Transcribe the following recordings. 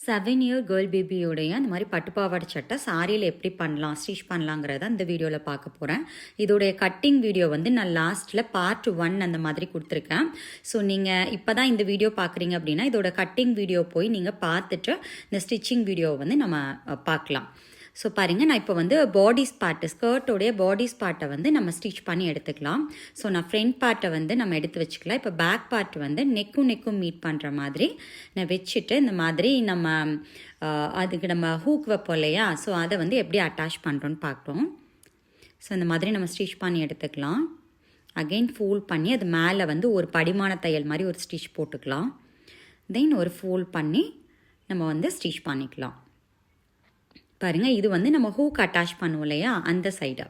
7 year girl பேபியோடைய அந்த மாதிரி பட்டுப்பாவாடை சட்டை சாரியில் எப்படி பண்ணலாம் ஸ்டிச் பண்ணலாங்கிறத இந்த வீடியோவில் பார்க்க போகிறேன். இதோடைய கட்டிங் வீடியோ வந்து நான் லாஸ்ட்டில் பார்ட் 1 அந்த மாதிரி கொடுத்துருக்கேன். ஸோ நீங்கள் இப்போ தான் இந்த வீடியோ பார்க்குறீங்க அப்படின்னா இதோட கட்டிங் வீடியோ போய் நீங்கள் பார்த்துட்டு இந்த ஸ்டிச்சிங் வீடியோவை வந்து நம்ம பார்க்கலாம். ஸோ பாருங்கள், நான் இப்போ வந்து பாடிஸ் பார்ட்டு ஸ்கர்ட்டோடைய பாடிஸ் பார்ட்டை வந்து நம்ம ஸ்டிச் பண்ணி எடுத்துக்கலாம். ஸோ நான் ஃப்ரண்ட் பார்ட்டை வந்து நம்ம எடுத்து வச்சுக்கலாம். இப்போ பேக் பார்ட் வந்து நெக்கும் மீட் பண்ணுற மாதிரி நான் வச்சுட்டு இந்த மாதிரி நம்ம அதுக்கு நம்ம ஹூக் வைப்போம் இல்லையா, ஸோ அதை வந்து எப்படி அட்டாச் பண்ணுறோன்னு பார்க்குறோம். ஸோ இந்த மாதிரி நம்ம ஸ்டிச் பண்ணி எடுத்துக்கலாம். அகெயின் ஃபோல்ட் பண்ணி அது மேலே வந்து ஒரு படிமான தையல் மாதிரி ஒரு ஸ்டிச் போட்டுக்கலாம். தென் ஒரு ஃபோல்ட் பண்ணி நம்ம வந்து ஸ்டிச் பண்ணிக்கலாம். பாருங்கள், இது வந்து நம்ம ஹூக் அட்டாச் பண்ணுவோம் இல்லையா, அந்த சைடு.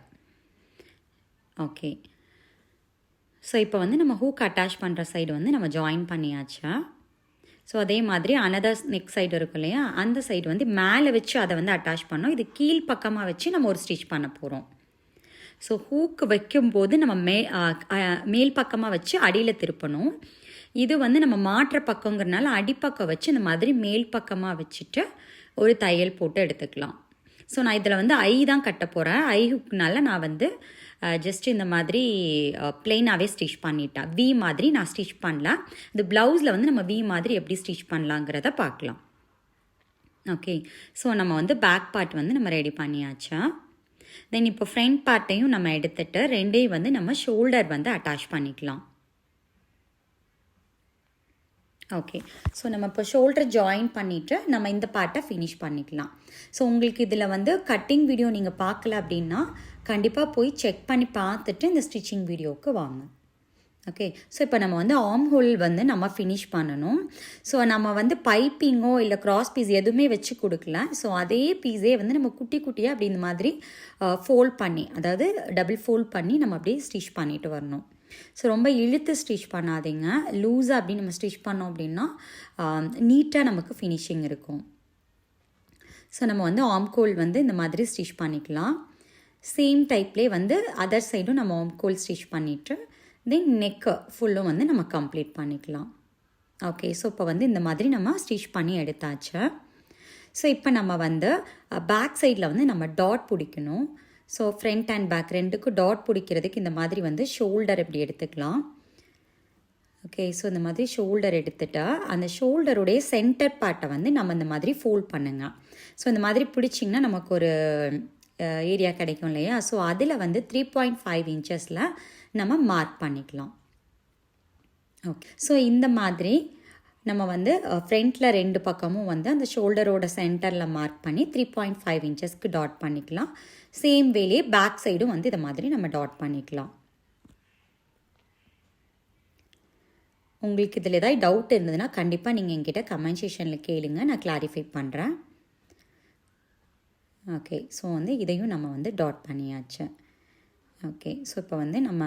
ஓகே, ஸோ இப்போ வந்து நம்ம ஹூக் அட்டாச் பண்ணுற சைடு வந்து நம்ம ஜாயின் பண்ணியாச்சா. ஸோ அதே மாதிரி அனதர் நெக் சைடு இருக்கும் இல்லையா, அந்த சைடு வந்து மேலே வச்சு அதை வந்து அட்டாச் பண்ணோம். இது கீழ் பக்கமாக வச்சு நம்ம ஒரு ஸ்டிச் பண்ண போகிறோம். ஸோ ஹூக்கு வைக்கும்போது நம்ம மேல் பக்கமாக வச்சு அடியில் திருப்பணும். இது வந்து நம்ம மாற்ற பக்கங்கிறனால அடிப்பக்கம் வச்சு இந்த மாதிரி மேல் பக்கமாக வச்சுட்டு ஒரு தையல் போட்டு எடுத்துக்கலாம். ஸோ நான் இதில் வந்து ஐ தான் கட்ட போகிறேன். ஐ ஹுக்னால நான் வந்து ஜஸ்ட் இந்த மாதிரி பிளெயினாகவே ஸ்டிச் பண்ணிட்டேன். வி மாதிரி நான் ஸ்டிச் பண்ணல. இந்த ப்ளவுஸில் வந்து நம்ம வி மாதிரி எப்படி ஸ்டிச் பண்ணலாங்கிறத பார்க்கலாம். ஓகே, ஸோ நம்ம வந்து பேக் பார்ட் வந்து நம்ம ரெடி பண்ணியாச்சா. தென் இப்போ ஃப்ரண்ட் பார்ட்டையும் நம்ம எடுத்துகிட்டு ரெண்டையும் வந்து நம்ம ஷோல்டர் வந்து அட்டாச் பண்ணிக்கலாம். ஓகே, ஸோ நம்ம இப்போ ஷோல்டர் ஜாயின் பண்ணிவிட்டு நம்ம இந்த பார்ட்டை ஃபினிஷ் பண்ணிக்கலாம். ஸோ உங்களுக்கு இதில் வந்து கட்டிங் வீடியோ நீங்கள் பார்க்கல அப்படின்னா கண்டிப்பாக போய் செக் பண்ணி பார்த்துட்டு இந்த ஸ்டிச்சிங் வீடியோவுக்கு வாங்க. ஓகே, ஸோ இப்போ நம்ம வந்து ஆர்ம் ஹோல் வந்து நம்ம ஃபினிஷ் பண்ணணும். ஸோ நம்ம வந்து பைப்பிங்கோ இல்லை கிராஸ் பீஸ் எதுவுமே வச்சு கொடுக்கல. ஸோ அதே பீஸே வந்து நம்ம குட்டி குட்டியாக அப்படி இந்த மாதிரி ஃபோல்ட் பண்ணி, அதாவது டபுள் ஃபோல்ட் பண்ணி நம்ம அப்படியே ஸ்டிச் பண்ணிட்டு வரணும். ஸோ ரொம்ப இழுத்து ஸ்டிச் பண்ணாதீங்க. லூஸாக அப்படி நம்ம ஸ்டிச் பண்ணோம் அப்படின்னா நீட்டாக நமக்கு ஃபினிஷிங் இருக்கும். ஸோ நம்ம வந்து ஆம்கோல் வந்து இந்த மாதிரி ஸ்டிச் பண்ணிக்கலாம். சேம் டைப்லேயே வந்து அதர் சைடும் நம்ம ஆம்கோல் ஸ்டிச் பண்ணிவிட்டு தென் நெக்கு ஃபுல்லும் வந்து நம்ம கம்ப்ளீட் பண்ணிக்கலாம். ஓகே, ஸோ இப்போ வந்து இந்த மாதிரி நம்ம ஸ்டிச் பண்ணி எடுத்தாச்சு. ஸோ இப்போ நம்ம வந்து பேக் சைடில் வந்து நம்ம டாட் பிடிக்கணும். ஸோ ஃப்ரண்ட் அண்ட் பேக் ரெண்டுக்கும் டாட் பிடிக்கிறதுக்கு இந்த மாதிரி வந்து ஷோல்டர் இப்படி எடுத்துக்கலாம். ஓகே, ஸோ இந்த மாதிரி ஷோல்டர் எடுத்துட்டா அந்த ஷோல்டருடைய சென்டர் பார்ட்டை வந்து நம்ம இந்த மாதிரி ஃபோல்ட் பண்ணுங்க. ஸோ இந்த மாதிரி பிடிச்சிங்கன்னா நமக்கு ஒரு ஏரியா கிடைக்கும் இல்லையா. ஸோ அதில் வந்து 3.5 இன்ச்சஸில் நம்ம மார்க் பண்ணிக்கலாம். ஓகே, ஸோ இந்த மாதிரி நம்ம வந்து ஃப்ரண்ட்டில் ரெண்டு பக்கமும் வந்து அந்த ஷோல்டரோட சென்டரில் மார்க் பண்ணி 3.5 இன்ச்சஸ்க்கு டாட் பண்ணிக்கலாம். சேம் வேலையே பேக் சைடும் வந்து இதை மாதிரி நம்ம டாட் பண்ணிக்கலாம். உங்களுக்கு இதில் ஏதாவது டவுட் இருந்ததுன்னா கண்டிப்பாக நீங்கள் என்கிட்ட கமெண்ட் செக்ஷனில் கேளுங்க, நான் கிளாரிஃபை பண்ணுறேன். ஓகே, ஸோ வந்து இதையும் நம்ம வந்து டாட் பண்ணியாச்சு. ஓகே, ஸோ இப்போ வந்து நம்ம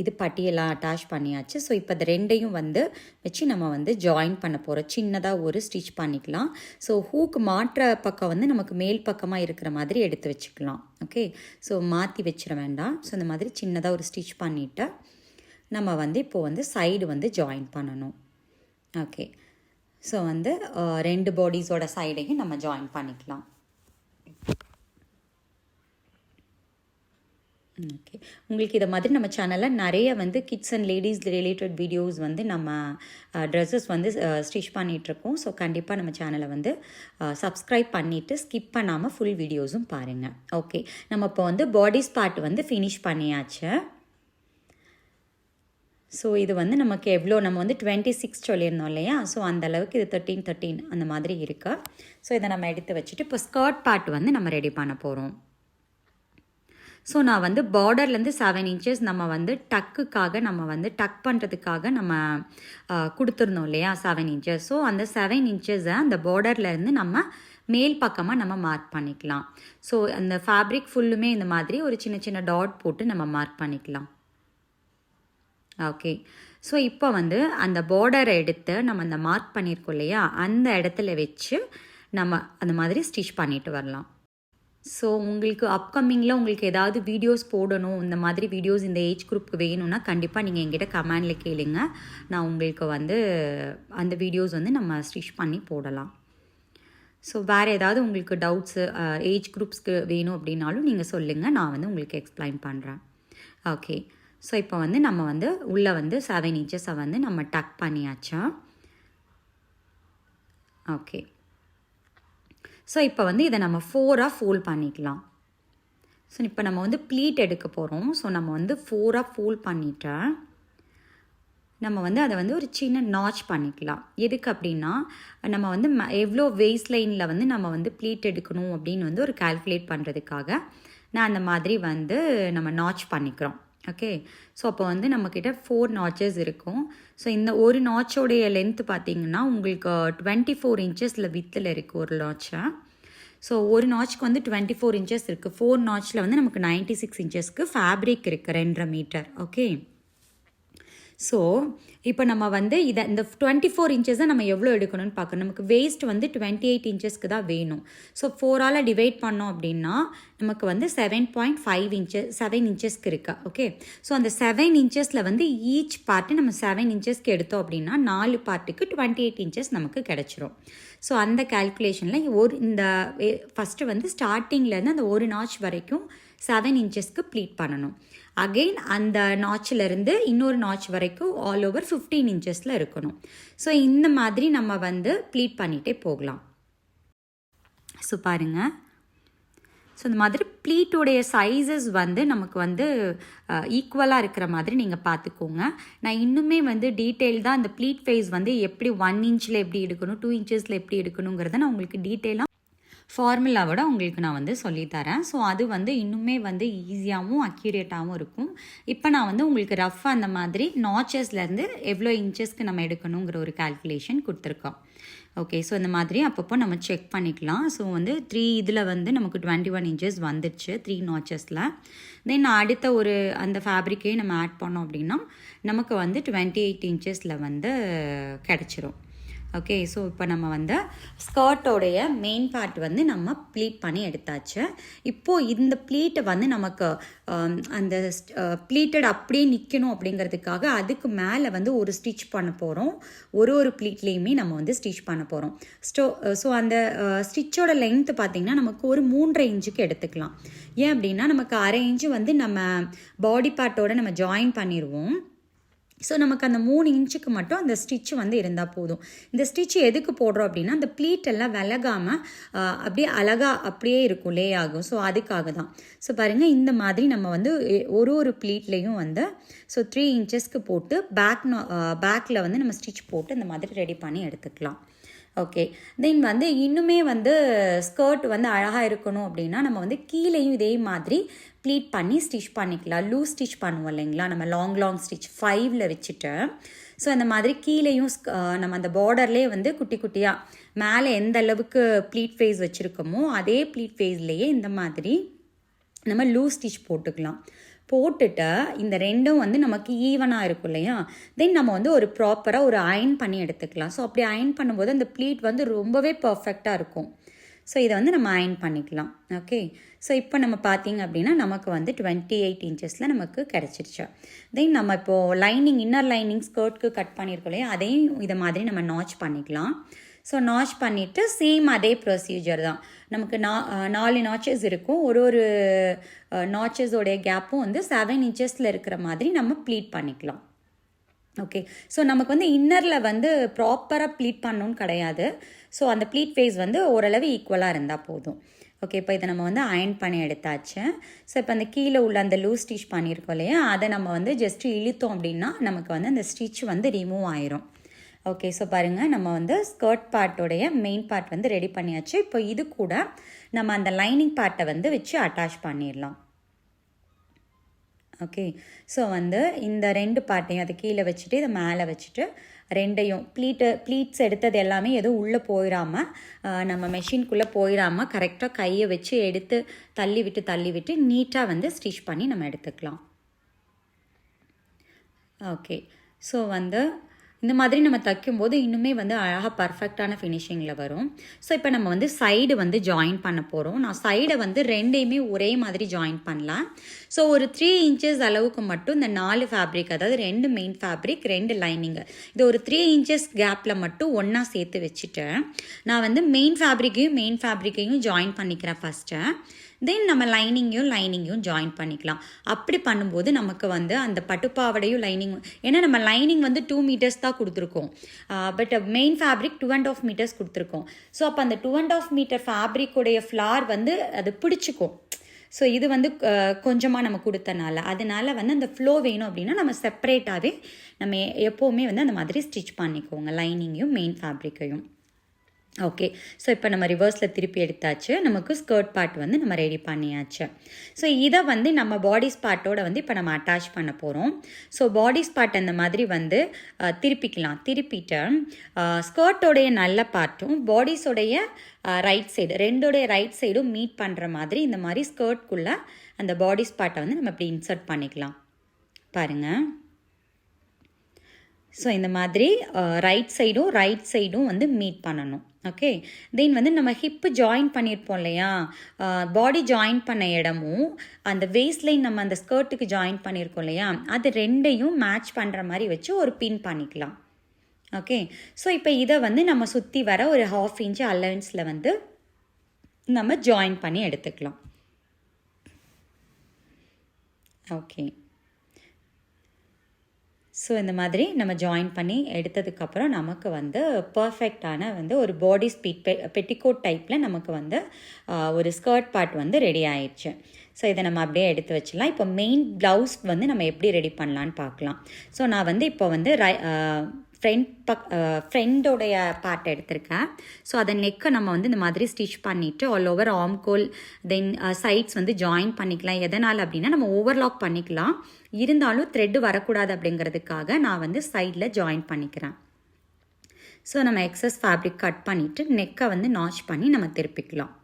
இது பட்டியெல்லாம் அட்டாச் பண்ணியாச்சு. ஸோ இப்போ இந்த ரெண்டையும் வந்து வச்சு நம்ம வந்து ஜாயின் பண்ண போகிறோம். சின்னதாக ஒரு ஸ்டிச் பண்ணிக்கலாம். ஸோ ஹூக் மாற்ற பக்கம் வந்து நமக்கு மேல் பக்கமாக இருக்கிற மாதிரி எடுத்து வச்சுக்கலாம். ஓகே, ஸோ மாற்றி வச்சிட வேண்டாம். ஸோ இந்த மாதிரி சின்னதாக ஒரு ஸ்டிச் பண்ணிவிட்டு நம்ம வந்து இப்போது வந்து சைடு வந்து ஜாயின் பண்ணணும். ஓகே, ஸோ வந்து ரெண்டு பாடிஸோட சைடையும் நம்ம ஜாயின் பண்ணிக்கலாம். ஓகே, உங்களுக்கு இதை மாதிரி நம்ம சேனலில் நிறைய வந்து kids and ladies related videos வந்து நம்ம ட்ரெஸ்ஸஸ் வந்து ஸ்டிச் பண்ணிகிட்ருக்கோம். ஸோ கண்டிப்பாக நம்ம சேனலை வந்து சப்ஸ்கிரைப் பண்ணிவிட்டு ஸ்கிப் பண்ணாமல் ஃபுல் வீடியோஸும் பாருங்கள். ஓகே, நம்ம இப்போ வந்து பாடிஸ் பார்ட் வந்து ஃபினிஷ் பண்ணியாச்சு. ஸோ இது வந்து நமக்கு எவ்வளோ நம்ம வந்து 26 சொல்லியிருந்தோம் இல்லையா. ஸோ அந்தளவுக்கு இது 13 அந்த மாதிரி இருக்குது. ஸோ இதை நம்ம எடுத்து வச்சுட்டு இப்போ ஸ்கர்ட் பார்ட் வந்து நம்ம ரெடி பண்ண போகிறோம். ஸோ நான் வந்து பார்டர்லேருந்து 7 இன்ச்சஸ் நம்ம வந்து டக்குக்காக நம்ம வந்து டக் பண்ணுறதுக்காக நம்ம கொடுத்துருந்தோம் இல்லையா 7 இன்ச்சஸ். ஸோ அந்த 7 இன்ச்சஸை அந்த பார்டர்லேருந்து நம்ம மேல் பக்கமாக நம்ம மார்க் பண்ணிக்கலாம். ஸோ அந்த ஃபேப்ரிக் ஃபுல்லுமே இந்த மாதிரி ஒரு சின்ன சின்ன டாட் போட்டு நம்ம மார்க் பண்ணிக்கலாம். ஓகே, ஸோ இப்போ வந்து அந்த பார்டரை எடுத்து நம்ம அந்த மார்க் பண்ணியிருக்கோம் இல்லையா, அந்த இடத்துல வச்சு நம்ம அந்த மாதிரி ஸ்டிச் பண்ணிட்டு வரலாம். ஸோ உங்களுக்கு அப்கமிங்கில் உங்களுக்கு ஏதாவது வீடியோஸ் போடணும், இந்த மாதிரி வீடியோஸ் இந்த ஏஜ் குரூப்புக்கு வேணும்னா கண்டிப்பாக நீங்கள் என்கிட்ட கமெண்டில் கேளுங்க. நான் உங்களுக்கு வந்து அந்த வீடியோஸ் வந்து நம்ம ஸ்டிச் பண்ணி போடலாம். ஸோ வேறு ஏதாவது உங்களுக்கு டவுட்ஸு ஏஜ் குரூப்ஸ்க்கு வேணும் அப்படின்னாலும் நீங்கள் சொல்லுங்கள், நான் வந்து உங்களுக்கு எக்ஸ்பிளைன் பண்ணுறேன். ஓகே, ஸோ இப்போ வந்து நம்ம வந்து உள்ளே வந்து 7 இன்ச்சஸை வந்து நம்ம டக் பண்ணியாச்சா. ஓகே, ஸோ இப்போ வந்து இதை நம்ம 4ஆக ஃபோல்ட் பண்ணிக்கலாம். ஸோ இப்போ நம்ம வந்து ப்ளீட் எடுக்க போகிறோம். ஸோ நம்ம வந்து 4ஆக ஃபோல்ட் பண்ணிவிட்டு நம்ம வந்து அதை வந்து ஒரு சின்ன நாச் பண்ணிக்கலாம். எதுக்கு அப்படின்னா நம்ம வந்து எவ்வளோ வேஸ்ட் லைனில் வந்து நம்ம வந்து ப்ளீட் எடுக்கணும் அப்படின்னு வந்து ஒரு கால்குலேட் பண்ணுறதுக்காக நான் அந்த மாதிரி வந்து நம்ம நாச் பண்ணிக்கிறோம். ஓகே, ஸோ அப்போ வந்து நம்மக்கிட்ட 4 நாச்சஸ் இருக்கும். ஸோ இந்த ஒரு நாச்சோடைய லென்த்து பார்த்திங்கன்னா உங்களுக்கு 24 இன்ச்சஸில் வித்தில் இருக்குது ஒரு நாச்சை. ஸோ ஒரு நாச்சுக்கு வந்து 24 இன்ச்சஸ் இருக்குது. 4 நாச்சில் வந்து நமக்கு 96 இன்ச்சஸ்க்கு ஃபேப்ரிக் இருக்குது 2.5 மீட்டர். ஓகே, ஸோ இப்போ நம்ம வந்து இதை இந்த 24 இன்ச்சஸை நம்ம எவ்வளோ எடுக்கணும்னு பார்க்கணும். நமக்கு வேஸ்ட் வந்து 28 இன்ச்சஸ்க்கு தான் வேணும். ஸோ 4ஆல் டிவைட் பண்ணோம் அப்படின்னா நமக்கு வந்து 7.5 இன்ச்சஸ் 7 இன்ச்சஸ்க்கு இருக்கா. ஓகே, ஸோ அந்த 7 இன்ச்சஸில் வந்து ஈச் பார்ட்டு நம்ம 7 இன்ச்சஸ்க்கு எடுத்தோம் அப்படின்னா 4 பார்ட்டுக்கு 28 இன்ச்சஸ் நமக்கு கிடச்சிரும். ஸோ அந்த கால்குலேஷனில் இந்த ஃபஸ்ட்டு வந்து ஸ்டார்டிங்லேருந்து அந்த ஒரு நாச் வரைக்கும் 7 இன்ச்சஸ்க்கு ப்ளீட் பண்ணணும். அகெயின் அந்த நாச்சிலேருந்து இன்னொரு நாச் வரைக்கும் ஆல் ஓவர் 15 இன்ச்சஸில் இருக்கணும். ஸோ இந்த மாதிரி நம்ம வந்து ப்ளீட் பண்ணிகிட்டே போகலாம். ஸோ பாருங்கள், ஸோ இந்த மாதிரி ப்ளீட்டோடைய சைஸஸ் வந்து நமக்கு வந்து ஈக்குவலாக இருக்கிற மாதிரி நீங்கள் பார்த்துக்கோங்க. நான் இன்னுமே வந்து டீட்டெயில்டாக அந்த ப்ளீட் ஃபேஸ் வந்து எப்படி 1 இன்ச்சில் எப்படி எடுக்கணும், 2 இன்ச்சஸில் எப்படி எடுக்கணுங்கிறத நான் உங்களுக்கு டீட்டெயிலாக ஃபார்முலாவோட உங்களுக்கு நான் வந்து சொல்லித்தரேன். ஸோ அது வந்து இன்னுமே வந்து ஈஸியாகவும் அக்யூரேட்டாகவும் இருக்கும். இப்போ நான் வந்து உங்களுக்கு ரஃப்பாக அந்த மாதிரி நாச்சஸ்லேருந்து எவ்வளோ இன்ச்சஸ்க்கு நம்ம எடுக்கணுங்கிற ஒரு கால்குலேஷன் கொடுத்துருக்கோம். ஓகே, ஸோ இந்த மாதிரி அப்பப்போ நம்ம செக் பண்ணிக்கலாம். ஸோ வந்து 3 இதில் வந்து நமக்கு 21 இன்ச்சஸ் வந்துடுச்சு 3 நாச்சஸில். தென் அடுத்த ஒரு அந்த ஃபேப்ரிக்கே நம்ம ஆட் பண்ணோம் அப்படின்னா நமக்கு வந்து 28 இன்ச்சஸில் வந்து கிடச்சிரும். ஓகே, ஸோ இப்போ நம்ம வந்து ஸ்கர்ட்டோடைய மெயின் பார்ட் வந்து நம்ம ப்ளீட் பண்ணி எடுத்தாச்சு. இப்போது இந்த ப்ளீட்டை வந்து நமக்கு அந்த ப்ளீட்டட் அப்படியே நிற்கணும் அப்படிங்கிறதுக்காக அதுக்கு மேலே வந்து ஒரு ஸ்டிச் பண்ண போகிறோம். ஒரு ப்ளீட்லேயுமே நம்ம வந்து ஸ்டிச் பண்ண போகிறோம். ஸோ அந்த ஸ்டிச்சோட லென்த்து பார்த்திங்கன்னா நமக்கு ஒரு 3.5 இன்ச்சுக்கு எடுத்துக்கலாம். ஏன் அப்படின்னா நமக்கு 1/2 இன்ச்சு வந்து நம்ம பாடி பார்ட்டோட நம்ம ஜாயின் பண்ணிடுவோம். ஸோ நமக்கு அந்த 3 இன்ச்சுக்கு மட்டும் அந்த ஸ்டிச்சு வந்து இருந்தால் போதும். இந்த ஸ்டிச்சு எதுக்கு போடுறோம் அப்படின்னா அந்த ப்ளீட்டெல்லாம் விலகாமல் அப்படியே அழகாக அப்படியே இருக்கும், லே ஆகும். ஸோ அதுக்காக தான். ஸோ பாருங்கள், இந்த மாதிரி நம்ம வந்து ஒரு ப்ளீட்லேயும் வந்து ஸோ 3 இன்ச்சஸ்க்கு போட்டு பேக்கில் வந்து நம்ம ஸ்டிச் போட்டு இந்த மாதிரி ரெடி பண்ணி எடுத்துக்கலாம். ஓகே, தென் வந்து இன்னுமே வந்து ஸ்கர்ட் வந்து அழகாக இருக்கணும் அப்படின்னா நம்ம வந்து கீழேயும் இதே மாதிரி ப்ளீட் பண்ணி ஸ்டிச் பண்ணிக்கலாம். லூஸ் ஸ்டிச் பண்ணுவோம் இல்லைங்களா, நம்ம லாங் ஸ்டிச் 5ல் வச்சுட்டு. ஸோ அந்த மாதிரி கீழேயும் நம்ம அந்த பார்டர்லேயே வந்து குட்டி குட்டியாக மேலே எந்த அளவுக்கு ப்ளீட் ஃபேஸ் வச்சுருக்கோமோ அதே ப்ளீட் ஃபேஸ்லேயே இந்த மாதிரி நம்ம லூஸ் ஸ்டிச் போட்டுக்கலாம். போட்டுட்டு இந்த ரெண்டும் வந்து நமக்கு ஈவனாக இருக்கும் இல்லையா, தென் நம்ம வந்து ஒரு ப்ராப்பராக ஒரு அயன் பண்ணி எடுத்துக்கலாம். ஸோ அப்படி அயன் பண்ணும்போது அந்த ப்ளீட் வந்து ரொம்பவே பர்ஃபெக்டாக இருக்கும். ஸோ இதை வந்து நம்ம அயன் பண்ணிக்கலாம். ஓகே, ஸோ இப்போ நம்ம பார்த்திங்க அப்படின்னா நமக்கு வந்து 28 இன்ச்சஸில் நமக்கு கிடச்சிருச்சு. தென் நம்ம இப்போது இன்னர் லைனிங் ஸ்கர்ட்க்கு கட் பண்ணியிருக்கோம் இல்லையா, அதையும் இதை மாதிரி நம்ம நாச் பண்ணிக்கலாம். ஸோ நாச் பண்ணிவிட்டு சேம் அதே ப்ரொசீஜர் தான். நமக்கு 4 நாச்சஸ் இருக்கும். ஒரு நாச்சஸோடைய கேப்பும் வந்து 7 இன்ச்சஸில் இருக்கிற மாதிரி நம்ம ப்ளீட் பண்ணிக்கலாம். ஓகே, ஸோ நமக்கு வந்து இன்னரில் வந்து ப்ராப்பராக ப்ளீட் பண்ணணும்னு கிடையாது. ஸோ அந்த ப்ளீட் ஃபேஸ் வந்து ஓரளவு ஈக்குவலாக இருந்தால் போதும். ஓகே, இப்போ இதை நம்ம வந்து அயன் பண்ணி எடுத்தாச்சு. ஸோ இப்போ அந்த கீழே உள்ள அந்த லூஸ் ஸ்டிச் பண்ணியிருக்கோம் இல்லையா, அதை நம்ம வந்து ஜஸ்ட்டு இழுத்தோம் அப்படின்னா நமக்கு வந்து அந்த ஸ்டிச் வந்து ரிமூவ் ஆயிரும். ஓகே, ஸோ பாருங்கள், நம்ம வந்து ஸ்கர்ட் பார்ட்டோடைய மெயின் பார்ட் வந்து ரெடி பண்ணியாச்சு. இப்போ இது கூட நம்ம அந்த லைனிங் பார்ட்டை வந்து வச்சு அட்டாச் பண்ணிடலாம். ஓகே, ஸோ வந்து இந்த 2 பார்ட்டையும் அதை கீழே வச்சுட்டு இதை மேலே வச்சுட்டு ரெண்டையும் ப்ளீட்ஸ் எடுத்தது எல்லாமே எதுவும் உள்ளே போயிடாமல் நம்ம மெஷின்குள்ளே போயிடாமல் கரெக்டாக கையை வச்சு எடுத்து தள்ளி விட்டு நீட்டாக வந்து ஸ்டிச் பண்ணி நம்ம எடுத்துக்கலாம். ஓகே, ஸோ வந்து இந்த மாதிரி நம்ம தைக்கும்போது இன்னுமே வந்து அழகாக பர்ஃபெக்டான ஃபினிஷிங்கில் வரும். ஸோ இப்போ நம்ம வந்து சைடு வந்து ஜாயின் பண்ண போகிறோம். நான் சைடை வந்து ரெண்டையுமே ஒரே மாதிரி ஜாயின் பண்ணலாம். ஸோ ஒரு 3 இன்ச்சஸ் அளவுக்கு மட்டும் இந்த 4 ஃபேப்ரிக், அதாவது 2 மெயின் ஃபேப்ரிக் 2 லைனிங்கு, இது ஒரு 3 இன்ச்சஸ் கேப்பில் மட்டும் ஒன்றா சேர்த்து வச்சுட்டேன். நான் வந்து மெயின் ஃபேப்ரிக்கையும் ஜாயின் பண்ணிக்கிறேன் ஃபஸ்ட்டு. தென் நம்ம லைனிங்கையும் ஜாயின் பண்ணிக்கலாம். அப்படி பண்ணும்போது நமக்கு வந்து அந்த பட்டுப்பாவடையும் லைனிங், ஏன்னா நம்ம லைனிங் வந்து 2 மீட்டர்ஸ் தான் கொடுத்துருக்கோம், பட் மெயின் ஃபேப்ரிக் 2.5 மீட்டர்ஸ் கொடுத்துருக்கோம். ஸோ அப்போ அந்த 2.5 மீட்டர் ஃபேப்ரிக்குடைய ஃப்ளார் வந்து அது பிடிச்சிக்கும். ஸோ இது வந்து கொஞ்சமாக நம்ம கொடுத்தனால, அதனால வந்து அந்த ஃப்ளோ வேணும் அப்படின்னா நம்ம செப்பரேட்டாகவே நம்ம எப்போவுமே வந்து அந்த மாதிரி ஸ்டிச் பண்ணிக்கோங்க, லைனிங்கையும் மெயின் ஃபேப்ரிக்கையும். ஓகே, ஸோ இப்போ நம்ம ரிவர்ஸில் திருப்பி எடுத்தாச்சு. நமக்கு ஸ்கர்ட் பார்ட் வந்து நம்ம ரெடி பண்ணியாச்சு. ஸோ இதை வந்து நம்ம பாடிஸ் பார்ட்டோட வந்து இப்போ நம்ம அட்டாச் பண்ண போகிறோம். ஸோ பாடிஸ் பார்ட் அந்த மாதிரி வந்து திருப்பிட்டு ஸ்கர்ட்டோடைய நல்ல பார்ட்டும் பாடிஸோடைய ரைட் சைடு, ரெண்டோடைய ரைட் சைடும் மீட் பண்ணுற மாதிரி இந்த மாதிரி ஸ்கர்ட்குள்ளே அந்த பாடிஸ் பார்ட்டை வந்து நம்ம இப்படி இன்சர்ட் பண்ணிக்கலாம். பாருங்கள். ஸோ இந்த மாதிரி ரைட் சைடும் வந்து மீட் பண்ணணும். ஓகே, தென் வந்து நம்ம ஹிப்பு ஜாயின் பண்ணியிருப்போம் இல்லையா, பாடி ஜாயின் பண்ண இடமும் அந்த வேஸ்ட் லைன் நம்ம அந்த ஸ்கர்ட்டுக்கு ஜாயின் பண்ணியிருக்கோம் இல்லையா, அது ரெண்டையும் மேட்ச் பண்ணுற மாதிரி வச்சு ஒரு பின் பண்ணிக்கலாம். ஓகே, ஸோ இப்போ இதை வந்து நம்ம சுற்றி வர ஒரு 1/2 இன்ச் அலவன்ஸில் வந்து நம்ம ஜாயின் பண்ணி எடுத்துக்கலாம். ஓகே, ஸோ இந்த மாதிரி நம்ம ஜாயின் பண்ணி எடுத்ததுக்கப்புறம் நமக்கு வந்து பர்ஃபெக்டான வந்து ஒரு பாடி பெட்டிகோட் டைப்பில் நமக்கு வந்து ஒரு ஸ்கர்ட் பார்ட் வந்து ரெடி ஆயிடுச்சு. ஸோ இதை நம்ம அப்படியே எடுத்து வச்சிடலாம். இப்போ மெயின் ப்ளவுஸ் வந்து நம்ம எப்படி ரெடி பண்ணலான்னு பார்க்கலாம். ஸோ நான் வந்து இப்போ வந்து ஃப்ரெண்டோடைய பார்ட் எடுத்திருக்கேன். ஸோ அதை நெக்கை நம்ம வந்து இந்த மாதிரி ஸ்டிச் பண்ணிவிட்டு ஆல் ஓவர் ஆம்கோல் தென் சைட்ஸ் வந்து ஜாயின் பண்ணிக்கலாம். எதனால் அப்படின்னா நம்ம ஓவர்லாக் பண்ணிக்கலாம், இருந்தாலும் த்ரெட்டு வரக்கூடாது அப்படிங்கிறதுக்காக நான் வந்து சைடில் ஜாயின் பண்ணிக்கிறேன். ஸோ நம்ம எக்ஸஸ் ஃபேப்ரிக் கட் பண்ணிவிட்டு நெக்கை வந்து நாச் பண்ணி நம்ம திருப்பிக்கலாம்.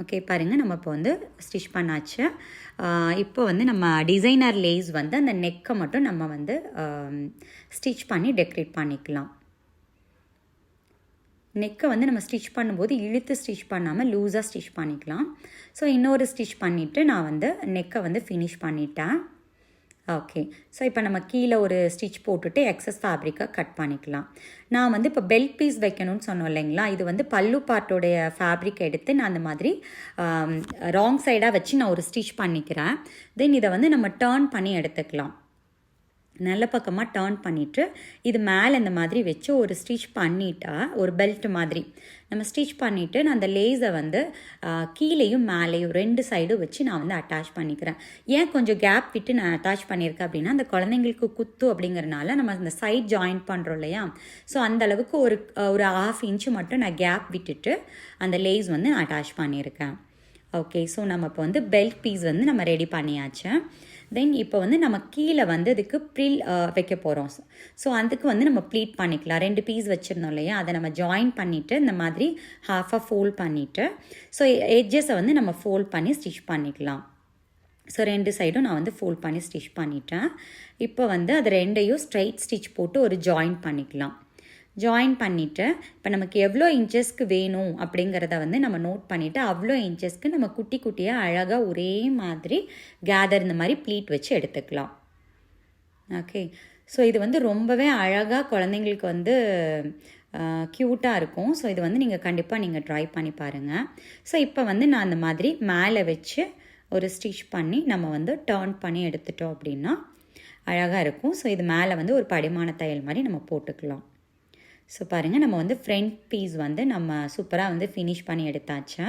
ஓகே, பாருங்கள், நம்ம இப்போ வந்து ஸ்டிச் பண்ணாச்சு. இப்போ வந்து நம்ம டிசைனர் லேஸ் வந்து அந்த நெக்கை மட்டும் நம்ம வந்து ஸ்டிச் பண்ணி டெக்கரேட் பண்ணிக்கலாம். நெக்கை வந்து நம்ம ஸ்டிச் பண்ணும்போது இழுத்து ஸ்டிச் பண்ணாமல் லூஸாக ஸ்டிச் பண்ணிக்கலாம். ஸோ இன்னொரு ஸ்டிச் பண்ணிவிட்டு நான் வந்து நெக்கை வந்து ஃபினிஷ் பண்ணிட்டேன். ஓகே, ஸோ இப்போ நம்ம கீழே ஒரு ஸ்டிச் போட்டுட்டு எக்ஸஸ் ஃபேப்ரிக்கை கட் பண்ணிக்கலாம். நான் வந்து இப்போ பெல்ட் பீஸ் வைக்கணும்னு சொன்னோம் இல்லைங்களா, இது வந்து பல்லு பார்ட்டோடைய ஃபேப்ரிக் எடுத்து நான் அந்த மாதிரி ராங் சைடாக வச்சு நான் ஒரு ஸ்டிச் பண்ணிக்கிறேன். தென் இதை வந்து நம்ம டர்ன் பண்ணி எடுத்துக்கலாம். நல்ல பக்கமாக டர்ன் பண்ணிவிட்டு இது மேலே இந்த மாதிரி வச்சு ஒரு ஸ்டிச் பண்ணிட்டா ஒரு பெல்ட் மாதிரி நம்ம ஸ்டிச் பண்ணிவிட்டு நான் அந்த லேஸை வந்து கீழேயும் மேலேயும் 2 சைடும் வச்சு நான் வந்து அட்டாச் பண்ணிக்கிறேன். ஏன் கொஞ்சம் கேப் விட்டு நான் அட்டாச் பண்ணியிருக்கேன் அப்படின்னா, அந்த குழந்தைங்களுக்கு குத்து அப்படிங்கிறனால நம்ம அந்த சைட் ஜாயின் பண்ணுறோம் இல்லையா, ஸோ அந்தளவுக்கு ஒரு 1/2 இன்ச்சு மட்டும் நான் கேப் விட்டுட்டு அந்த லேஸ் வந்து நான் அட்டாச் பண்ணியிருக்கேன். ஓகே, ஸோ நம்ம இப்போ வந்து பெல்ட் பீஸ் வந்து நம்ம ரெடி பண்ணியாச்சு. தென் இப்போ வந்து நம்ம கீழே வந்து அதுக்கு ப்ரில் வைக்க போகிறோம். ஸோ அதுக்கு வந்து நம்ம ப்ளீட் பண்ணிக்கலாம். 2 பீஸ் வச்சுருந்தோம் இல்லையா, அதை நம்ம ஜாயின் பண்ணிவிட்டு இந்த மாதிரி ஹாஃபாக ஃபோல்ட் பண்ணிவிட்டு ஸோ எட்ஜஸை வந்து நம்ம ஃபோல்ட் பண்ணி ஸ்டிச் பண்ணிக்கலாம். ஸோ 2 சைடும் நான் வந்து ஃபோல்ட் பண்ணி ஸ்டிச் பண்ணிட்டேன். இப்போ வந்து அது 2ஐயும் ஸ்ட்ரைட் ஸ்டிச் போட்டு ஒரு ஜாயின் பண்ணிக்கலாம். ஜாயின் பண்ணிவிட்டு இப்போ நமக்கு எவ்வளோ இன்ச்சஸ்க்கு வேணும் அப்படிங்கிறத வந்து நம்ம நோட் பண்ணிவிட்டு அவ்வளோ இன்ச்சஸ்க்கு நம்ம குட்டி குட்டியாக அழகாக ஒரே மாதிரி கேதர் இந்த மாதிரி ப்ளீட் வச்சு எடுத்துக்கலாம். ஓகே, ஸோ இது வந்து ரொம்பவே அழகாக குழந்தைங்களுக்கு வந்து க்யூட்டாக இருக்கும். ஸோ இது வந்து நீங்கள் கண்டிப்பாக ட்ரை பண்ணி பாருங்கள். ஸோ இப்போ வந்து நான் அந்த மாதிரி மேலே வச்சு ஒரு ஸ்டிச் பண்ணி நம்ம வந்து டர்ன் பண்ணி எடுத்துட்டோம் அப்படின்னா அழகாக இருக்கும். ஸோ இது மேலே வந்து ஒரு படிமான தையல் மாதிரி நம்ம போட்டுக்கலாம். ஸோ பாருங்கள், நம்ம வந்து ஃப்ரண்ட் பீஸ் வந்து நம்ம சூப்பராக வந்து ஃபினிஷ் பண்ணி எடுத்தாச்சு.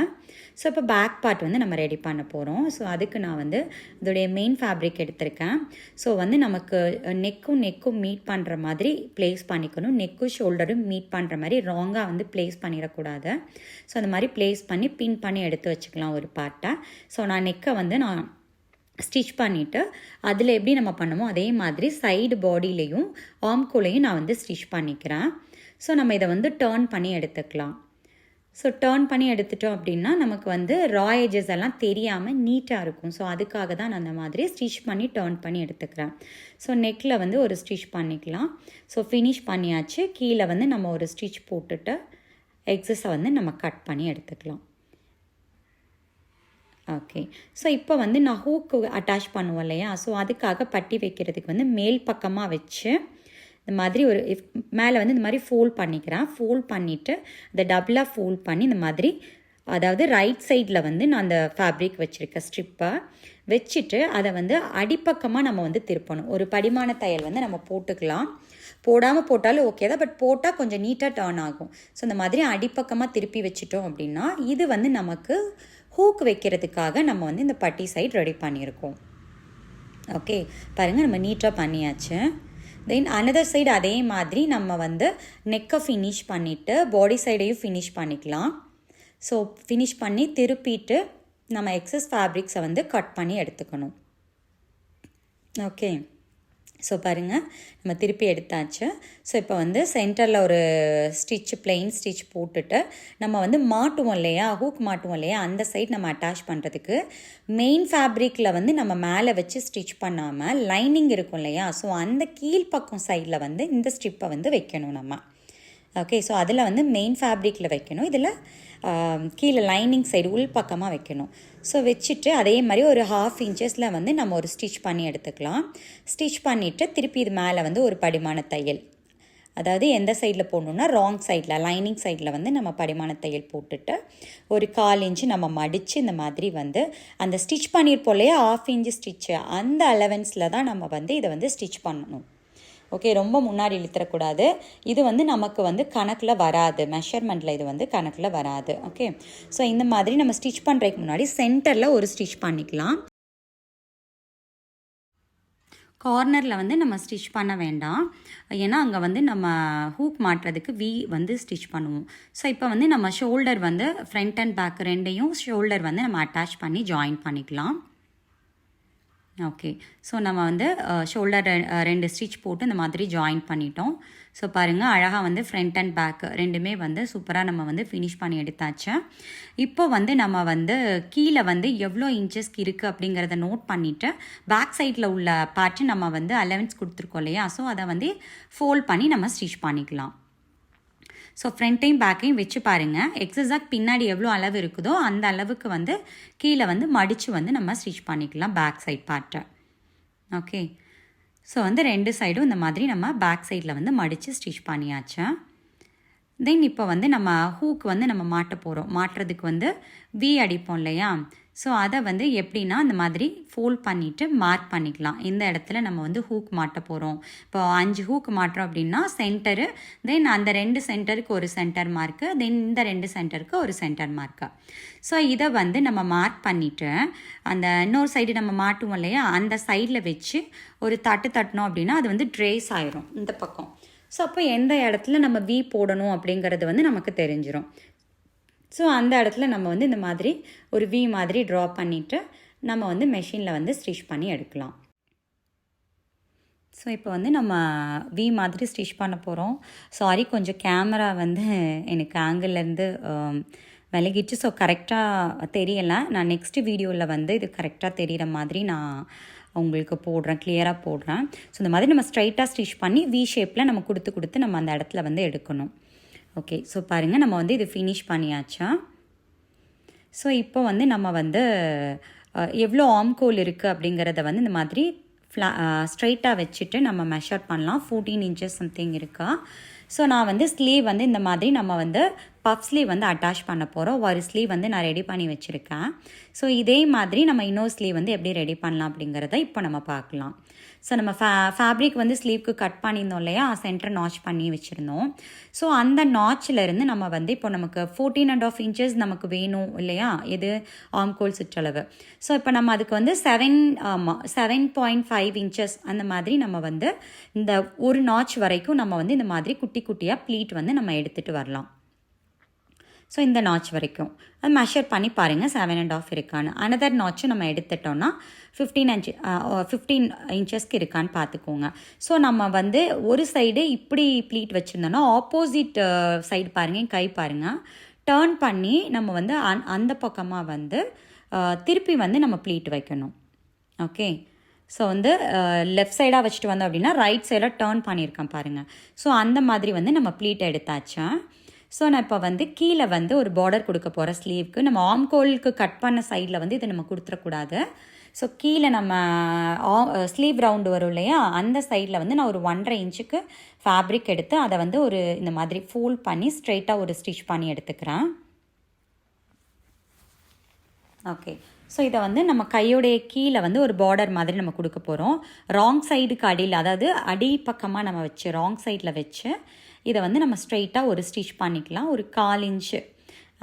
ஸோ இப்போ பேக் பார்ட் வந்து நம்ம ரெடி பண்ண போகிறோம். ஸோ அதுக்கு நான் வந்து இதோடைய மெயின் ஃபேப்ரிக் எடுத்திருக்கேன். ஸோ வந்து நமக்கு நெக்கும் மீட் பண்ணுற மாதிரி ப்ளேஸ் பண்ணிக்கணும், நெக்கும் ஷோல்டரும் மீட் பண்ணுற மாதிரி ராங்காக வந்து ப்ளேஸ் பண்ணிடக்கூடாது. ஸோ அந்த மாதிரி ப்ளேஸ் பண்ணி பின் பண்ணி எடுத்து வச்சுக்கலாம் ஒரு பார்ட்டை. ஸோ நான் நெக்கை வந்து நான் ஸ்டிச் பண்ணிவிட்டு அதில் எப்படி நம்ம பண்ணுமோ அதே மாதிரி சைடு பாடியிலையும் ஆம்கோலையும் நான் வந்து ஸ்டிச் பண்ணிக்கிறேன். ஸோ நம்ம இதை வந்து டர்ன் பண்ணி எடுத்துக்கலாம். ஸோ டர்ன் பண்ணி எடுத்துட்டோம் அப்படின்னா நமக்கு வந்து ரா எஜஸ் எல்லாம் தெரியாமல் நீட்டாக இருக்கும். ஸோ அதுக்காக தான் நான் அந்த மாதிரி ஸ்டிச் பண்ணி டர்ன் பண்ணி எடுத்துக்கிறேன். ஸோ நெக்கில் வந்து ஒரு ஸ்டிச் பண்ணிக்கலாம். ஸோ ஃபினிஷ் பண்ணியாச்சு. கீழே வந்து நம்ம ஒரு ஸ்டிச் போட்டுட்டு எக்ஸஸை வந்து நம்ம கட் பண்ணி எடுத்துக்கலாம். ஓகே. ஸோ இப்போ வந்து நான் ஹூக்கு அட்டாச் பண்ணுவோம் இல்லையா, ஸோ அதுக்காக பட்டி வைக்கிறதுக்கு வந்து மேல் பக்கமாக வச்சு இந்த மாதிரி ஒரு மேலே வந்து இந்த மாதிரி ஃபோல்ட் பண்ணிக்கிறேன். ஃபோல்ட் பண்ணிவிட்டு அதை டபுளாக ஃபோல்ட் பண்ணி இந்த மாதிரி, அதாவது ரைட் சைடில் வந்து நான் அந்த ஃபேப்ரிக் வச்சுருக்க ஸ்ட்ரிப்பை வச்சுட்டு அதை வந்து அடிப்பக்கமாக நம்ம வந்து திருப்பணும். ஒரு படிமான தையல் வந்து நம்ம போட்டுக்கலாம். போடாமல் போட்டாலும் ஓகே தான், பட் போட்டால் கொஞ்சம் நீட்டாக டர்ன் ஆகும். ஸோ இந்த மாதிரி அடிப்பக்கமாக திருப்பி வச்சுட்டோம் அப்படின்னா இது வந்து நமக்கு ஹூக் வைக்கிறதுக்காக நம்ம வந்து இந்த பட்டி சைட் ரெடி பண்ணியிருக்கோம். ஓகே, பாருங்கள் நம்ம நீட்டாக பண்ணியாச்சு. தென் அனதர் சைடு அதே மாதிரி நம்ம வந்து நெக்கை ஃபினிஷ் பண்ணிவிட்டு பாடி சைடையும் ஃபினிஷ் பண்ணிக்கலாம். ஸோ ஃபினிஷ் பண்ணி திருப்பிட்டு நம்ம எக்ஸஸ் ஃபேப்ரிக்ஸை வந்து கட் பண்ணி எடுத்துக்கணும். ஓகே, ஸோ பாருங்கள் நம்ம திருப்பி எடுத்தாச்சு. ஸோ இப்போ வந்து சென்டரில் ஒரு ஸ்டிச் பிளெயின் ஸ்டிச் போட்டுட்டு நம்ம வந்து மாட்டுவோம் இல்லையா, ஹூக் மாட்டுவோம் இல்லையா, அந்த சைட் நம்ம அட்டாச் பண்ணுறதுக்கு மெயின் ஃபேப்ரிக்கில் வந்து நம்ம மேலே வச்சு ஸ்டிச் பண்ணாமல் லைனிங் இருக்கும் இல்லையா, ஸோ அந்த கீழ்ப்பக்கம் சைடில் வந்து இந்த ஸ்ட்ரிப்பை வந்து வைக்கணும் நம்ம. ஓகே, ஸோ அதில் வந்து மெயின் ஃபேப்ரிக்கில் வைக்கணும், இதில் கீழே லைனிங் சைடு உள் பக்கமாக வைக்கணும். ஸோ வச்சுட்டு அதே மாதிரி ஒரு 1/2 இன்ச்சஸில் வந்து நம்ம ஒரு ஸ்டிச் பண்ணி எடுத்துக்கலாம். ஸ்டிச் பண்ணிவிட்டு திருப்பி இது மேலே வந்து ஒரு படிமான தையல், அதாவது எந்த சைடில் போடணுன்னா ராங் சைடில் லைனிங் சைடில் வந்து நம்ம படிமான தையல் போட்டுட்டு ஒரு 1/4 இன்ச்சு நம்ம மடித்து இந்த மாதிரி வந்து அந்த ஸ்டிச் பண்ணியிருப்போம் இல்லையா 1/2 இன்ச்சு ஸ்டிச்சு, அந்த அலவன்ஸில் தான் நம்ம வந்து இதை வந்து ஸ்டிச் பண்ணணும். ஓகே, ரொம்ப முன்னாடி இழுத்துறக்கூடாது. இது வந்து நமக்கு வந்து கணக்கில் வராது, மெஷர்மெண்ட்டில் இது வந்து கணக்கில் வராது. ஓகே, ஸோ இந்த மாதிரி நம்ம ஸ்டிச் பண்ணுறதுக்கு முன்னாடி சென்டரில் ஒரு ஸ்டிச் பண்ணிக்கலாம். கார்னரில் வந்து நம்ம ஸ்டிச் பண்ண வேண்டாம், ஏன்னா அங்கே வந்து நம்ம ஹூக் மாட்டுறதுக்கு வி வந்து ஸ்டிச் பண்ணுவோம். ஸோ இப்போ வந்து நம்ம ஷோல்டர் வந்து ஃப்ரண்ட் அண்ட் பேக் ரெண்டையும் ஷோல்டர் வந்து நம்ம அட்டாச் பண்ணி ஜாயின் பண்ணிக்கலாம். ஓகே, ஸோ நம்ம வந்து ஷோல்டர் 2 ஸ்டிச் போட்டு இந்த மாதிரி ஜாயின் பண்ணிட்டோம். ஸோ பாருங்கள் அழகாக வந்து ஃப்ரண்ட் அண்ட் பேக் ரெண்டுமே வந்து சூப்பராக நம்ம வந்து ஃபினிஷ் பண்ணி எடுத்தாச்சு. இப்போ வந்து நம்ம வந்து கீழே வந்து எவ்வளோ இன்ச்சஸ்க்கு இருக்குது அப்படிங்கிறத நோட் பண்ணிவிட்டு பேக் சைடில் உள்ள பார்ட்டு நம்ம வந்து அலவன்ஸ் கொடுத்துருக்கோம் இல்லையா, ஸோ அதை வந்து ஃபோல்ட் பண்ணி நம்ம ஸ்டிச் பண்ணிக்கலாம். ஸோ ஃப்ரண்ட்டையும் பேக்கையும் வச்சு பாருங்கள், எக்ஸாக்ட் பின்னாடி எவ்வளோ அளவு இருக்குதோ அந்த அளவுக்கு வந்து கீழே வந்து மடித்து வந்து நம்ம ஸ்டிச் பண்ணிக்கலாம் பேக் சைட் பார்ட்டை. ஓகே, ஸோ வந்து 2 சைடும் இந்த மாதிரி நம்ம பேக் சைடில் வந்து மடித்து ஸ்டிச் பண்ணியாச்சு. தென் இப்போ வந்து நம்ம ஹூக் வந்து நம்ம மாட்ட போகிறோம். மாட்டுறதுக்கு வந்து வி அடிப்போம் இல்லையா, ஸோ அதை வந்து எப்படின்னா இந்த மாதிரி ஃபோல்ட் பண்ணிவிட்டு மார்க் பண்ணிக்கலாம். இந்த இடத்துல நம்ம வந்து ஹூக் மாட்ட போகிறோம். இப்போ 5 ஹூக் மாட்டுறோம் அப்படின்னா சென்டரு, தென் அந்த 2 சென்டருக்கு ஒரு சென்டர் மார்க்கு, தென் இந்த 2 சென்டருக்கு ஒரு சென்டர் மார்க்கு. ஸோ இதை வந்து நம்ம மார்க் பண்ணிவிட்டு அந்த இன்னொரு சைடு நம்ம மாட்டுவோம் இல்லையா, அந்த சைடில் வச்சு ஒரு தட்டினோம் அப்படின்னா அது வந்து ட்ரேஸ் ஆயிரும் இந்த பக்கம். ஸோ அப்போ எந்த இடத்துல நம்ம வி போடணும் அப்படிங்கிறது வந்து நமக்கு தெரிஞ்சிடும். ஸோ அந்த இடத்துல நம்ம வந்து இந்த மாதிரி ஒரு வி மாதிரி ட்ரா பண்ணிவிட்டு நம்ம வந்து மெஷினில் வந்து ஸ்டிச் பண்ணி எடுக்கலாம். ஸோ இப்போ வந்து நம்ம வி மாதிரி ஸ்டிச் பண்ண போகிறோம். சாரி, கொஞ்சம் கேமரா வந்து எனக்கு ஆங்கிள்லேருந்து விலகிடுச்சு, ஸோ கரெக்டாக தெரியலை. நான் நெக்ஸ்ட் வீடியோவில் வந்து இது கரெக்டாக தெரிகிற மாதிரி நான் உங்களுக்கு போடுறேன், கிளியராக போடுறேன். ஸோ இந்த மாதிரி நம்ம ஸ்ட்ரைட்டாக ஸ்டிச் பண்ணி வி ஷேப்பில் நம்ம கொடுத்து நம்ம அந்த இடத்துல வந்து எடுக்கணும். ஓகே, ஸோ பாருங்கள் நம்ம வந்து இது ஃபினிஷ் பண்ணியாச்சா. ஸோ இப்போ வந்து நம்ம வந்து எவ்வளோ ஆம்கோல் இருக்குது அப்படிங்கிறத வந்து இந்த மாதிரி ஸ்ட்ரைட்டாக வச்சுட்டு நம்ம மெஷர் பண்ணலாம். 14 இன்ச்சஸ் சம்திங் இருக்கா. ஸோ நான் வந்து ஸ்லீவ் வந்து இந்த மாதிரி நம்ம வந்து பஃப் ஸ்லீவ் வந்து அட்டாச் பண்ண போகிறோம். ஒரு ஸ்லீவ் வந்து நான் ரெடி பண்ணி வச்சுருக்கேன். ஸோ இதே மாதிரி நம்ம இன்னொரு ஸ்லீவ் வந்து எப்படி ரெடி பண்ணலாம் அப்படிங்கிறத இப்போ நம்ம பார்க்கலாம். ஸோ நம்ம ஃபேப்ரிக் வந்து ஸ்லீவ்க்கு கட் பண்ணியிருந்தோம் இல்லையா, சென்டர் நாச் பண்ணி வச்சுருந்தோம். ஸோ அந்த நாச்சிலேருந்து நம்ம வந்து இப்போ நமக்கு 14.5 இன்ச்சஸ் நமக்கு வேணும் இல்லையா, இது ஆம்கோல் சுற்றளவு. ஸோ இப்போ நம்ம அதுக்கு வந்து 7.5 இன்ச்சஸ் அந்த மாதிரி நம்ம வந்து இந்த ஒரு நாச் வரைக்கும் நம்ம வந்து இந்த மாதிரி குட்டி குட்டியாக ப்ளீட் வந்து நம்ம எடுத்துகிட்டு வரலாம். ஸோ இந்த நாச் வரைக்கும் அது மெஷர் பண்ணி பாருங்கள் 7.5 இருக்கான்னு. அனதர் நாச்சும் நம்ம எடுத்துட்டோன்னா 15 இன்ச்சஸ்க்கு இருக்கான்னு பார்த்துக்கோங்க. ஸோ நம்ம வந்து ஒரு சைடு இப்படி ப்ளீட் வச்சுருந்தோன்னா ஆப்போசிட் சைடு பாருங்கள், கை பாருங்கள் டர்ன் பண்ணி நம்ம வந்து அந்த பக்கமாக வந்து திருப்பி வந்து நம்ம ப்ளீட் வைக்கணும். ஓகே, ஸோ வந்து லெஃப்ட் சைடாக வச்சுட்டு வந்தோம் அப்படின்னா ரைட் சைடாக டர்ன் பண்ணியிருக்கேன் பாருங்கள். ஸோ அந்த மாதிரி வந்து நம்ம ப்ளீட் எடுத்தாச்சேன். ஸோ நான் இப்போ வந்து கீழே வந்து ஒரு பார்டர் கொடுக்க போகிறேன் ஸ்லீவ்க்கு. நம்ம ஆம்கோலுக்கு கட் பண்ண சைடில் வந்து இதை நம்ம கொடுத்துடக்கூடாது. ஸோ கீழே நம்ம ஸ்லீவ் ரவுண்டு வரும் இல்லையா, அந்த சைடில் வந்து நான் ஒரு 1.5 இன்ச்சுக்கு ஃபேப்ரிக் எடுத்து அதை வந்து ஒரு இந்த மாதிரி ஃபோல்ட் பண்ணி ஸ்ட்ரெயிட்டாக ஒரு ஸ்டிச் பண்ணி எடுத்துக்கிறேன். ஓகே, ஸோ இதை வந்து நம்ம கையோடைய கீழே வந்து ஒரு பார்டர் மாதிரி நம்ம கொடுக்க போகிறோம். ராங் சைடுக்கு அடியில், அதாவது அடி பக்கமாக நம்ம வச்சு ராங் சைடில் வச்சு இதை வந்து நம்ம ஸ்ட்ரெயிட்டாக ஒரு ஸ்டிச் பண்ணிக்கலாம். ஒரு 1/4 இன்ச்சு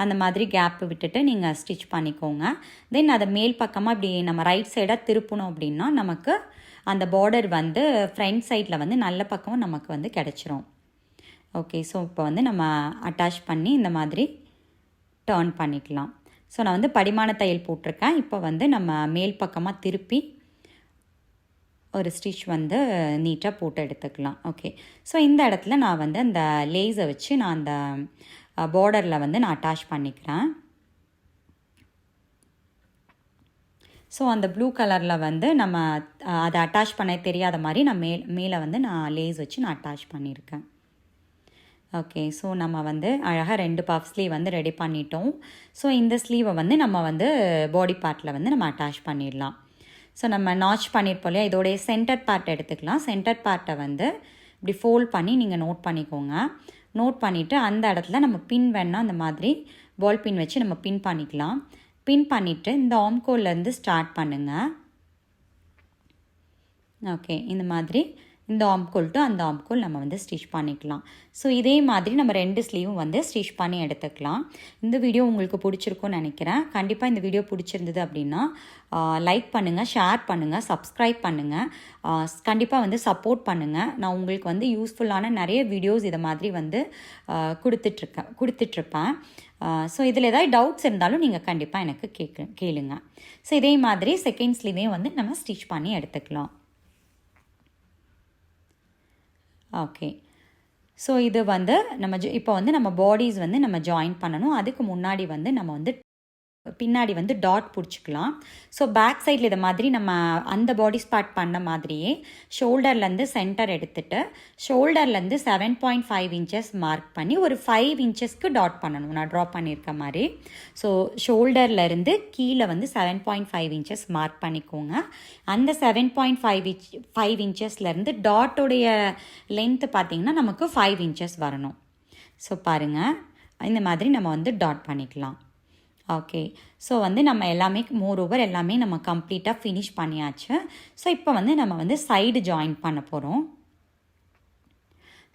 அந்த மாதிரி கேப்பு விட்டுட்டு நீங்கள் ஸ்டிச் பண்ணிக்கோங்க. தென் அதை மேல் பக்கமாக இப்படி நம்ம ரைட் சைடாக திருப்பணும் அப்படின்னா நமக்கு அந்த பார்டர் வந்து ஃப்ரண்ட் சைடில் வந்து நல்ல பக்கம் நமக்கு வந்து கிடச்சிரும். ஓகே, ஸோ இப்போ வந்து நம்ம அட்டாச் பண்ணி இந்த மாதிரி டர்ன் பண்ணிக்கலாம். ஸோ நான் வந்து படிமான தையல் போட்டிருக்கேன். இப்போ வந்து நம்ம மேல் பக்கமாக திருப்பி ஒரு ஸ்டிச் வந்து நீட்டாக போட்டு எடுத்துக்கலாம். ஓகே, ஸோ இந்த இடத்துல நான் வந்து அந்த லேஸை வச்சு நான் அந்த பார்டரில் வந்து நான் அட்டாச் பண்ணிக்கிறேன். ஸோ அந்த ப்ளூ கலரில் வந்து நம்ம அதை அட்டாச் பண்ண தெரியாத மாதிரி நான் மேலே வந்து நான் லேஸ் வச்சு நான் அட்டாச் பண்ணியிருக்கேன். ஓகே, ஸோ நம்ம வந்து அழகாக 2 பஃப் ஸ்லீவ் வந்து ரெடி பண்ணிட்டோம். ஸோ இந்த ஸ்லீவை வந்து நம்ம வந்து பாடி பார்ட்டில் வந்து நம்ம அட்டாச் பண்ணிடலாம். ஸோ நம்ம நாச் பண்ணியிருப்போம் இல்லையா, இதோடைய சென்டர் பார்ட் எடுத்துக்கலாம். சென்டர் பார்ட்டை வந்து இப்படி ஃபோல்ட் பண்ணி நீங்கள் நோட் பண்ணிக்கோங்க. நோட் பண்ணிவிட்டு அந்த இடத்துல நம்ம பின் வேணால் அந்த மாதிரி பால் பின் வச்சு நம்ம பின் பண்ணிக்கலாம். பின் பண்ணிவிட்டு இந்த ஆம்கோல்லேருந்து ஸ்டார்ட் பண்ணுங்கள். ஓகே, இந்த மாதிரி இந்த ஆம்கோல் டு அந்த ஆம்கோல் நம்ம வந்து ஸ்டிச் பண்ணிக்கலாம். ஸோ இதே மாதிரி நம்ம 2 ஸ்லீவும் வந்து ஸ்டிச் பண்ணி எடுத்துக்கலாம். இந்த வீடியோ உங்களுக்கு பிடிச்சிருக்கும்னு நினைக்கிறேன். கண்டிப்பாக இந்த வீடியோ பிடிச்சிருந்தது அப்படின்னா லைக் பண்ணுங்கள், ஷேர் பண்ணுங்கள், சப்ஸ்கிரைப் பண்ணுங்கள், கண்டிப்பாக வந்து சப்போர்ட் பண்ணுங்கள். நான் உங்களுக்கு வந்து யூஸ்ஃபுல்லான நிறைய வீடியோஸ் இதை மாதிரி வந்து கொடுத்துட்ருப்பேன். ஸோ இதில் ஏதாவது டவுட்ஸ் இருந்தாலும் நீங்கள் கண்டிப்பாக எனக்கு கேளுங்க. ஸோ இதே மாதிரி செகண்ட் ஸ்லீவையும் வந்து நம்ம ஸ்டிச் பண்ணி எடுத்துக்கலாம். ஓகே, ஸோ இது வந்து நம்ம இப்போ வந்து நம்ம பாடிஸ் வந்து நம்ம ஜாயின் பண்ணணும். அதுக்கு முன்னாடி வந்து நம்ம வந்து பின்னாடி வந்து டாட் பிடிச்சிக்கலாம். ஸோ பேக் சைடில் இதை மாதிரி நம்ம அந்த பாடி ஸ்பாட் பண்ண மாதிரியே ஷோல்டர்லேருந்து சென்டர் எடுத்துகிட்டு ஷோல்டர்லேருந்து 7.5 இன்ச்சஸ் மார்க் பண்ணி ஒரு 5 இன்ச்சஸ்க்கு டாட் பண்ணணும். நான் ட்ரா பண்ணியிருக்க மாதிரி. ஸோ ஷோல்டர்லேருந்து கீழே வந்து 7.5 இன்ச்சஸ் மார்க் பண்ணிக்கோங்க. அந்த 7.5 இன்ச்சஸ்லேருந்து டாட்டோடைய லென்த்து பார்த்திங்கன்னா நமக்கு 5 இன்ச்சஸ் வரணும். ஸோ பாருங்கள், இந்த மாதிரி நம்ம வந்து டாட் பண்ணிக்கலாம். ஓகே, ஸோ வந்து நம்ம எல்லாமே மோரோவர் எல்லாமே நம்ம கம்ப்ளீட்டாக ஃபினிஷ் பண்ணியாச்சு. ஸோ இப்போ வந்து நம்ம வந்து சைடு ஜாயின் பண்ண போகிறோம்.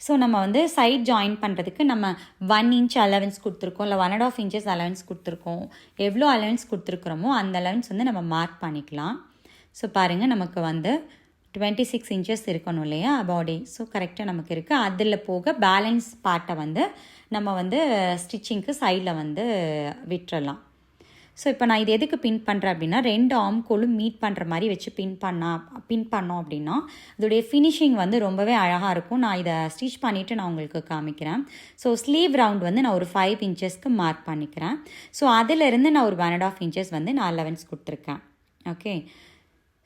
ஸோ நம்ம வந்து சைட் ஜாயின் பண்ணுறதுக்கு நம்ம 1 இன்ச் அலவன்ஸ் கொடுத்துருக்கோம், இல்லை 1.5 இன்ச்சஸ் அலவன்ஸ் கொடுத்துருக்கோம். எவ்வளோ அலவன்ஸ் கொடுத்துருக்குறோமோ அந்த அலவன்ஸ் வந்து நம்ம மார்க் பண்ணிக்கலாம். ஸோ பாருங்கள், நமக்கு வந்து 26 இன்ச்சஸ் இருக்கணும் இல்லையா பாடி. ஸோ கரெக்டாக நமக்கு இருக்குது. அதில் போக பேலன்ஸ் பார்ட்டை வந்து நம்ம வந்து ஸ்டிச்சிங்க்கு சைடில் வந்து விட்டுறலாம். ஸோ இப்போ நான் இது எதுக்கு பின் பண்ணுறேன் அப்படின்னா 2 ஆம்கோலும் மீட் பண்ணுற மாதிரி வச்சு பின் பண்ணோம் அப்படின்னா இதோடைய ஃபினிஷிங் வந்து ரொம்பவே அழகாக இருக்கும். நான் இதை ஸ்டிச் பண்ணிவிட்டு நான் உங்களுக்கு காமிக்கிறேன். ஸோ ஸ்லீவ் ரவுண்ட் வந்து நான் ஒரு 5 இன்ச்சஸ்க்கு மார்க் பண்ணிக்கிறேன். ஸோ அதிலிருந்து நான் ஒரு 1.5 இன்ச்சஸ் வந்து நான் அலவன்ஸ் கொடுத்துருக்கேன். ஓகே,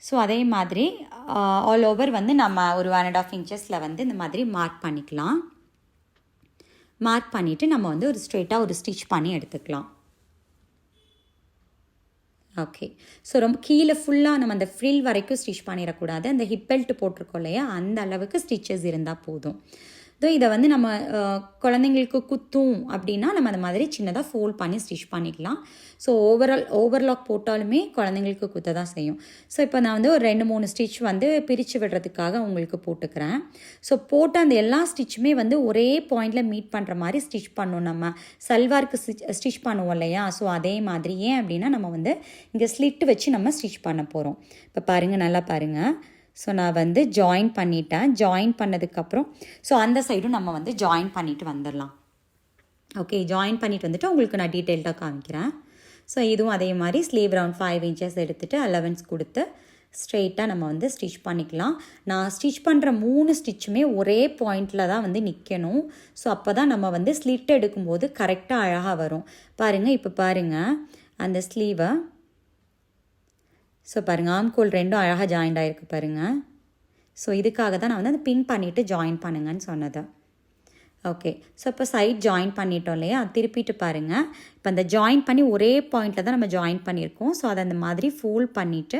ஸோ அதே மாதிரி ஆல் ஓவர் வந்து நம்ம ஒரு 1.5 இன்ச்சஸில் வந்து இந்த மாதிரி மார்க் பண்ணிக்கலாம். மார்க் பண்ணிவிட்டு நம்ம வந்து ஒரு ஸ்ட்ரெயிட்டாக ஒரு ஸ்டிச் பண்ணி எடுத்துக்கலாம். ஓகே, ஸோ ரொம்ப கீழே ஃபுல்லாக நம்ம அந்த ஃப்ரில் வரைக்கும் ஸ்டிச் பண்ணிடக்கூடாது. அந்த ஹிப் பெல்ட் போட்டிருக்கோம் இல்லையா, அந்த அளவுக்கு ஸ்டிச்சஸ் இருந்தால் போதும். இதை வந்து நம்ம குழந்தைங்களுக்கு குத்தும் அப்படின்னா நம்ம அந்த மாதிரி சின்னதாக ஃபோல்ட் பண்ணி ஸ்டிச் பண்ணிக்கலாம். ஸோ ஓவர்லாக் போட்டாலுமே குழந்தைங்களுக்கு குத்த தான் செய்யும். ஸோ இப்போ நான் வந்து ஒரு 2-3 ஸ்டிச் வந்து பிரித்து விடுறதுக்காக உங்களுக்கு போட்டுக்கிறேன். ஸோ போட்டு அந்த எல்லா ஸ்டிச்சுமே வந்து ஒரே பாயிண்டில் மீட் பண்ணுற மாதிரி ஸ்டிச் பண்ணணும். நம்ம சல்வாருக்கு ஸ்டிச் பண்ணுவோம் இல்லையா, ஸோ அதே மாதிரி. ஏன் அப்படின்னா நம்ம வந்து இங்கே ஸ்லிட் வச்சு நம்ம ஸ்டிச் பண்ண போகிறோம். இப்போ பாருங்கள், நல்லா பாருங்கள். ஸோ நான் வந்து ஜாயின் பண்ணிட்டேன். ஜாயின் பண்ணதுக்கப்புறம் ஸோ அந்த சைடும் நம்ம வந்து ஜாயின் பண்ணிவிட்டு வந்துடலாம். ஓகே, ஜாயின் பண்ணிவிட்டு வந்துட்டு உங்களுக்கு நான் டீட்டெயில்டாக காமிக்கிறேன். ஸோ இதுவும் அதே மாதிரி ஸ்லீவ் ரவுண்ட் 5 இன்ச்சஸ் எடுத்துகிட்டு அலவன்ஸ் கொடுத்து ஸ்ட்ரெயிட்டாக நம்ம வந்து ஸ்டிச் பண்ணிக்கலாம். நான் ஸ்டிச் பண்ணுற 3 ஸ்டிச்சுமே ஒரே பாயிண்டில் தான் வந்து நிற்கணும். ஸோ அப்போ தான் நம்ம வந்து ஸ்லிட் எடுக்கும்போது கரெக்டாக அழகாக வரும். பாருங்கள், இப்போ பாருங்கள் அந்த ஸ்லீவை. ஸோ பாருங்கள், ஆம்கோல் ரெண்டும் அழகாக ஜாயிண்ட் ஆகிருக்கு பாருங்கள். ஸோ இதுக்காக தான் நான் வந்து அந்த பின் பண்ணிவிட்டு ஜாயின் பண்ணுங்கன்னு சொன்னது. ஓகே, ஸோ இப்போ சைட் ஜாயின் பண்ணிட்டோம் இல்லையா, திருப்பிட்டு பாருங்கள். இப்போ அந்த ஜாயின் பண்ணி ஒரே பாயிண்டில் தான் நம்ம ஜாயின் பண்ணியிருக்கோம். ஸோ அதை அந்த மாதிரி ஃபோல்ட் பண்ணிவிட்டு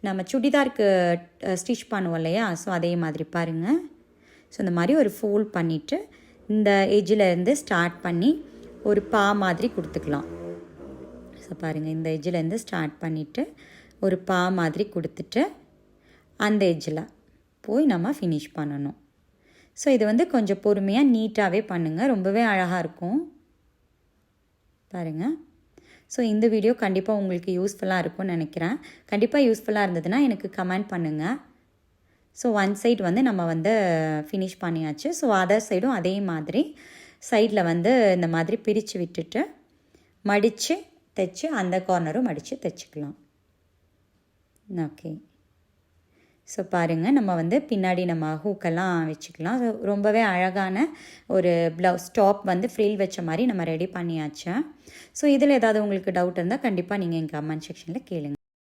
நம்ம சுடிதாருக்கு ஸ்டிச் பண்ணுவோம் இல்லையா, ஸோ அதே மாதிரி பாருங்கள். ஸோ இந்த மாதிரி ஒரு ஃபோல்ட் பண்ணிவிட்டு இந்த எஜ்ஜிலேருந்து ஸ்டார்ட் பண்ணி ஒரு பா மாதிரி கொடுத்துக்கலாம். ஸோ பாருங்கள், இந்த எஜ்ஜிலேருந்து ஸ்டார்ட் பண்ணிவிட்டு ஒரு பா மாதிரி கொடுத்துட்டு அந்த எஜ்ஜில் போய் நம்ம ஃபினிஷ் பண்ணணும். ஸோ இது வந்து கொஞ்சம் பொறுமையாக நீட்டாகவே பண்ணுங்கள், ரொம்பவே அழகாக இருக்கும் பாருங்கள். ஸோ இந்த வீடியோ கண்டிப்பாக உங்களுக்கு யூஸ்ஃபுல்லாக இருக்கும்னு நினைக்கிறேன். கண்டிப்பாக யூஸ்ஃபுல்லாக இருந்ததுன்னா எனக்கு கமெண்ட் பண்ணுங்கள். ஸோ ஒன் சைடு வந்து நம்ம வந்து ஃபினிஷ் பண்ணியாச்சு. ஸோ அதர் சைடும் அதே மாதிரி சைடில் வந்து இந்த மாதிரி பிரித்து விட்டுட்டு மடித்து தைச்சி அந்த கார்னரும் மடித்து தைச்சிக்கலாம். ஓகே, ஸோ பாருங்கள், நம்ம வந்து பின்னாடி நம்ம ஹூக்கெல்லாம் வச்சுக்கலாம். ஸோ ரொம்பவே அழகான ஒரு ப்ளவுஸ் டாப் வந்து ஃப்ரில் வச்ச மாதிரி நம்ம ரெடி பண்ணியாச்சு. ஸோ இதில் ஏதாவது உங்களுக்கு டவுட் இருந்தால் கண்டிப்பாக நீங்கள் எங்கள் கமெண்ட் செக்ஷனில் கேளுங்க.